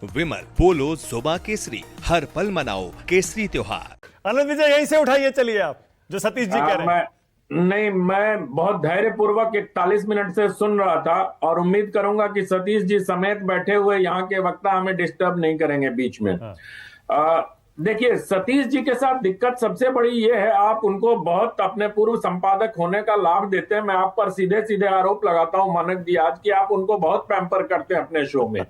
विमल पोलो जोबा केसरी, हर पल मनाओ केसरी त्योहार। आनंद विजय यहीं से उठाइए, चलिए आप जो सतीश जी कह रहे हैं। मैं बहुत धैर्यपूर्वक 41 मिनट से सुन रहा था और उम्मीद करूंगा कि सतीश जी समेत बैठे हुए यहाँ के वक्ता हमें डिस्टर्ब नहीं करेंगे बीच में। देखिए, सतीश जी के साथ दिक्कत सबसे बड़ी ये है, आप उनको बहुत अपने पूर्व संपादक होने का लाभ देते हैं। मैं आप पर सीधे सीधे आरोप लगाता हूं मानक जी आज कि आप उनको बहुत पैम्पर करते हैं अपने शो में।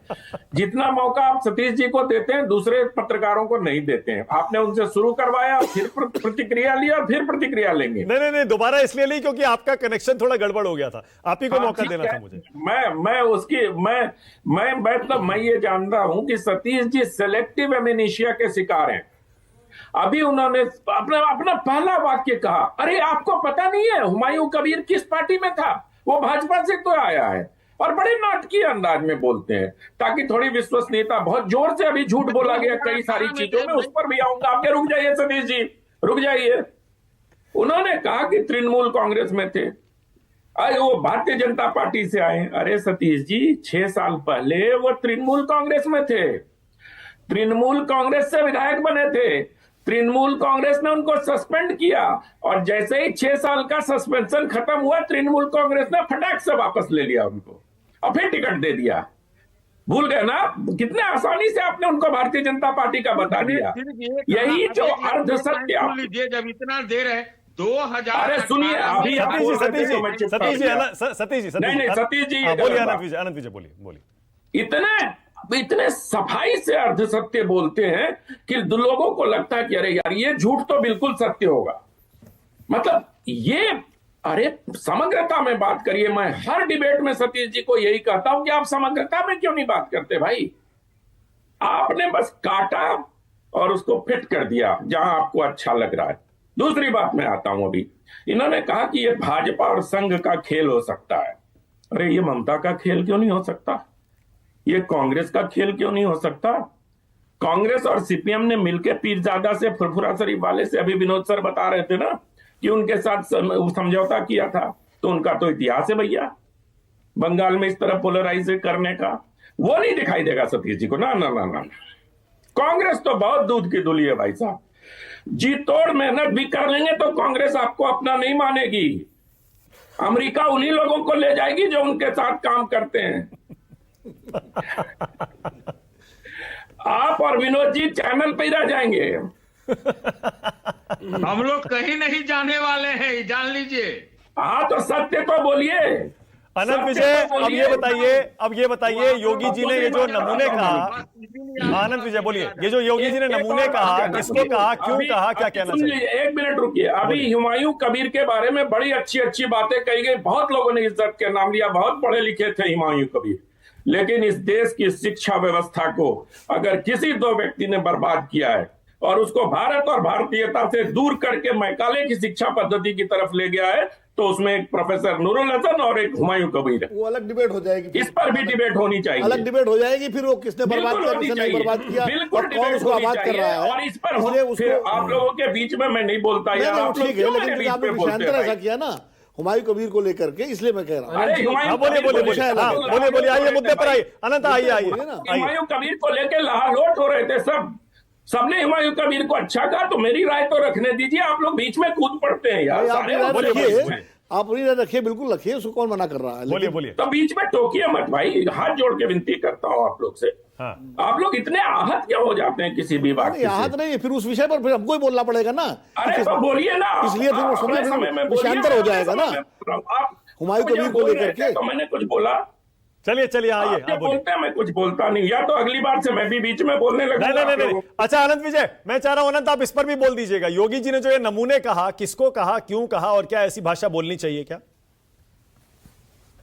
जितना मौका आप सतीश जी को देते हैं दूसरे पत्रकारों को नहीं देते हैं। आपने उनसे शुरू करवाया, फिर प्रतिक्रिया लिया, फिर प्रतिक्रिया लेंगे। नहीं, दोबारा इसलिए नहीं क्योंकि आपका कनेक्शन थोड़ा गड़बड़ हो गया था, आप ही को मौका देना था मुझे। मैं ये जानता हूं कि सतीश जी सेलेक्टिव एमिनेशिया के शिकार हैं। अभी उन्होंने अपना पहला वाक्य कहा, अरे आपको पता नहीं है हुमायूं कबीर किस पार्टी में था, वो भाजपा से तो आया है। और बड़े नाटकीय अंदाज में बोलते हैं ताकि थोड़ी विश्वसनीयता। बहुत जोर से अभी झूठ बोला गया कई सारी चीजों में, उस पर भी आऊंगा। आप रुक जाइए सतीश जी, रुक जाइए। उन्होंने कहा कि तृणमूल कांग्रेस में थे, अरे वो भारतीय जनता पार्टी से आए। अरे सतीश जी, 6 साल पहले वो तृणमूल कांग्रेस में थे, तृणमूल कांग्रेस से विधायक बने थे। तृणमूल कांग्रेस ने उनको सस्पेंड किया और जैसे ही 6 साल का सस्पेंशन खत्म हुआ, तृणमूल कांग्रेस ने फटाक से वापस ले लिया उनको और फिर टिकट दे दिया। भूल गए ना कितने आसानी से आपने उनको भारतीय जनता पार्टी का बता दिया। यही जो अर्ध सत्य, जब इतना देर है 2000। अरे सुनिए, अभी सतीश जी बोलिए, आनंद विजय बोलिए। इतने सफाई से अर्ध सत्य बोलते हैं कि लोगों को लगता है कि अरे यार ये झूठ तो बिल्कुल सत्य होगा। मतलब ये, अरे समग्रता में बात करिए। मैं हर डिबेट में सतीश जी को यही कहता हूं कि आप समग्रता में क्यों नहीं बात करते भाई। आपने बस काटा और उसको फिट कर दिया जहां आपको अच्छा लग रहा है। दूसरी बात में आता हूं। अभी इन्होंने कहा कि ये भाजपा और संघ का खेल हो सकता है। अरे ये ममता का खेल क्यों नहीं हो सकता? ये कांग्रेस का खेल क्यों नहीं हो सकता? कांग्रेस और सीपीएम ने मिलकर पीरजादा से, फुरफुरा शरीफ वाले से, अभी विनोद सर बता रहे थे ना कि उनके साथ समझौता किया था। तो उनका तो इतिहास है भैया, बंगाल में इस तरह पोलराइज करने का। वो नहीं दिखाई देगा सतीश जी को। ना ना ना ना, कांग्रेस तो बहुत दूध की दुली है भाई साहब। जी तोड़ मेहनत भी कर लेंगे तो कांग्रेस आपको अपना नहीं मानेगी। अमेरिका उन्हीं लोगों को ले जाएगी जो उनके साथ काम करते हैं। आप और विनोद जी चैनल पे ही रह जाएंगे। हम लोग कहीं नहीं जाने वाले हैं, जान लीजिए। हाँ तो सत्य तो बोलिए। आनंद विजय, अब ये बताइए योगी जी ने ये जो नमूने कहा, आनंद विजय बोलिए, ये जो योगी जी ने नमूने कहा, किसको कहा, क्यों कहा, क्या कहना चाहिए? 1 मिनट रुकिए। अभी हुमायूं कबीर के बारे में बड़ी अच्छी अच्छी बातें कही गई। बहुत लोगों ने इज्जत के नाम लिया, बहुत पढ़े लिखे थे हुमायूं कबीर। लेकिन इस देश की शिक्षा व्यवस्था को अगर किसी 2 व्यक्ति ने बर्बाद किया है और उसको भारत और भारतीयता से दूर करके मैकाले की शिक्षा पद्धति की तरफ ले गया है, तो उसमें एक प्रोफेसर नूरुल हसन और एक हुमायूं कबीर है। वो अलग डिबेट हो जाएगी, इस पर भी डिबेट होनी चाहिए। अलग डिबेट हो जाएगी। फिर वो किसने बर्बाद किया, किसने नहीं बर्बाद किया, बिल्कुल कौन उसको आबाद कर रहा है। और इस पर फिर आप लोगों के बीच में मैं नहीं बोलता यार, आप लोग क्यों मेरे बीच में बोलते हैं? ऐसा किया ना हुमायूं कबीर को लेकर के, इसलिए मैं कह रहा हूं। बोलिए, आइए मुद्दे पर आइए। अनंत आइए। हुमायूं कबीर को लेकर लहालोट हो रहे थे सबने हुमायूं कबीर को अच्छा कहा, तो मेरी राय तो रखने दीजिए। आप लोग बीच में कूद पड़ते हैं यार। आप अपनी राय रखिए, बिल्कुल रखिए, उसको कौन मना कर रहा है। बोलिए। तो बीच में टोकिए मत भाई, हाथ जोड़ के विनती करता हूं आप लोग से। आप लोग इतने आहत क्यों हो जाते हैं किसी भी बात से? आहत नहीं, फिर उस विषय पर फिर हमको ही बोलना पड़ेगा ना। अरे तो बोलिए ना, इसलिए फिर समय में विषयांतर हो जाएगा ना हुमायूं कबीर को लेकर के। तो मैंने कुछ बोला? चलिए आइए। बोलते हैं, मैं कुछ बोलता नहीं, या तो अगली बार से मैं भी बीच में बोलने लगूंगा। नहीं। अच्छा आनंद विजय, मैं चाह रहा हूं अनंत आप इस पर भी बोल दीजिएगा। योगी जी ने जो ये नमूने कहा, किसको कहा, क्यों कहा, और क्या ऐसी भाषा बोलनी चाहिए क्या?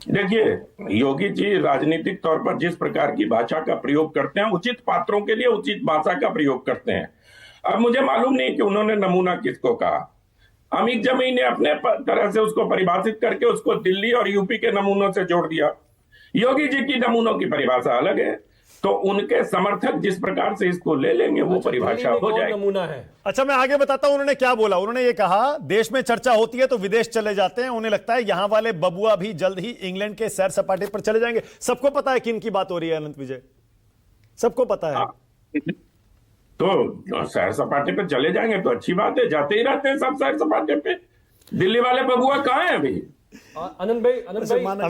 देखिए, योगी जी राजनीतिक तौर पर जिस प्रकार की भाषा का प्रयोग करते हैं, उचित पात्रों के लिए उचित भाषा का प्रयोग करते हैं। अब मुझे मालूम नहीं कि उन्होंने नमूना किसको कहा। अमित जमी ने अपने तरह से उसको परिभाषित करके उसको दिल्ली और यूपी के नमूनों से जोड़ दिया। योगी जी की नमूनों की परिभाषा अलग है, तो उनके समर्थक जिस प्रकार से इसको ले लेंगे वो परिभाषा हो जाएगी। नमूना है। अच्छा मैं आगे बताता हूं उन्होंने क्या बोला। उन्होंने ये कहा, देश में चर्चा होती है तो विदेश चले जाते हैं, उन्हें लगता है यहां वाले बबुआ भी जल्द ही इंग्लैंड के सैर सपाटे पर चले जाएंगे। सबको पता है किन की बात हो रही है अनंत विजय? सबको पता है। तो सैर सपाटे पे चले जाएंगे तो अच्छी बात है, जाते ही रहते हैं सब सैर सपाटे पे। दिल्ली वाले बबुआ कहाँ हैं अभी? आनंद भाई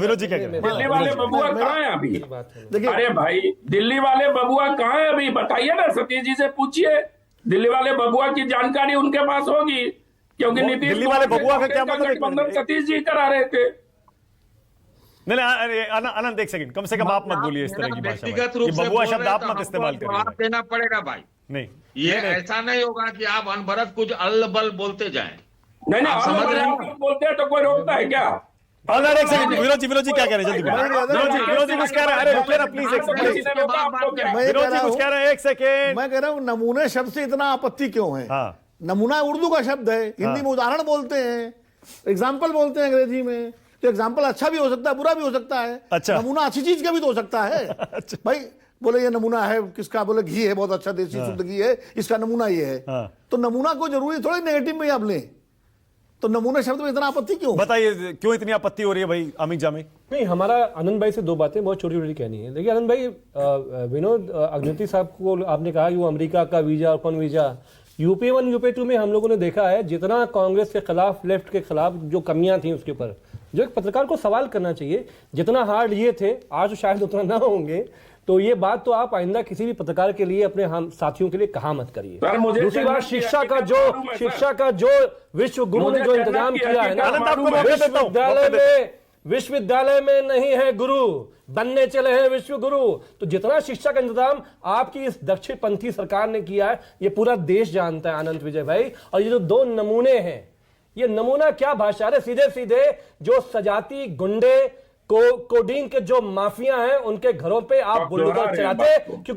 विनोद जी क्या कह रहे हैं? दिल्ली वाले बबुआ कहाँ हैं अभी? देखिए अरे भाई, दिल्ली वाले बबुआ कहाँ हैं अभी? बताइए ना, सतीश जी से पूछिए। दिल्ली वाले बबुआ की जानकारी उनके पास होगी, क्योंकि नीतीश दिल्ली वाले कुमार से बबुआ का क्या कांग्रेस मतलब? गठबंधन सतीश जी करा रहे थे। नहीं अरे अनंत एक सेकंड, कम से कम आप मत बोलिए इस तरह की भाषा में। व्यक्तिगत रूप ये से बबुआ बोल शब्द रहे आप तो मत हमको इस्तेमाल जवाब करिए। देना पड़ेगा भाई। नहीं ये ऐसा नहीं होगा कि आप अनबरत कुछ अल्लबल बोलते जाएं। नहीं आप समझ रहे हैं? आप बोलते हैं तो कोई रोकता है क्या? अनंत एक सेकंड, विनोद जी क्या कह रहे हैं? जल्दी विनोद जी कुछ कह रहे हैं। अरे रुकिए ना प्लीज, एक सेकंड। मैं ये विनोद कह जी रहा कुछ हूं- कह रहे हैं, एक सेकंड। मैं कह रहा हूँ नमूने शब्द से इतना आपत्ति क्यों है? हाँ नमूना उर्दू का शब्द है, हिंदी में उदाहरण बोलते हैं, एग्जाम्पल बोलते हैं अंग्रेजी में। तो एग्जाम्पल अच्छा भी हो सकता है, बुरा भी हो सकता है। अच्छा। नमूना अच्छी चीज का भी तो हो सकता है। भाई बोले ये नमूना है किसका? बोले घी है, बहुत अच्छा देसी शुद्ध घी है, इसका नमूना ये है। हाँ। तो नमूना को जरूरी थोड़ी नेगेटिव में आप लें। तो नमूने शब्द में इतना आपत्ति क्यों? बताइए क्यों इतनी आपत्ति हो रही है भाई अमित जामी? नहीं, हमारा आनंद भाई से दो बातें बहुत छोटी छोटी कहनी है। देखिए आनंद भाई, विनोद अग्निहोत्री साहब को आपने कहा कि वो अमेरिका का वीजा और कौन वीजा, यूपी 1 यूपी 2 में हम लोगों ने देखा है जितना कांग्रेस के खिलाफ, लेफ्ट के खिलाफ जो कमियां थी उसके ऊपर जो एक पत्रकार को सवाल करना चाहिए, जितना हार्ड ये थे आज तो शायद उतना ना होंगे। तो ये बात तो आप आइंदा किसी भी पत्रकार के लिए, अपने हम साथियों के लिए कहा मत करिए। सर, मुझे दूसरी बात, शिक्षा का जो विश्व गुरु ने जो इंतजाम किया है ना, विश्वविद्यालय में नहीं है गुरु, बनने चले हैं विश्व गुरु। तो जितना शिक्षा का इंतजाम आपकी इस दक्षिणपंथी सरकार ने किया है, ये पूरा देश जानता है आनंद विजय भाई। और ये जो दो नमूने हैं, ये नमूना क्या भाषा है? सीधे सीधे जो सजाती गुंडे कोडीन के जो माफिया हैं उनके घरों पे आप बुलडोजर चलाते,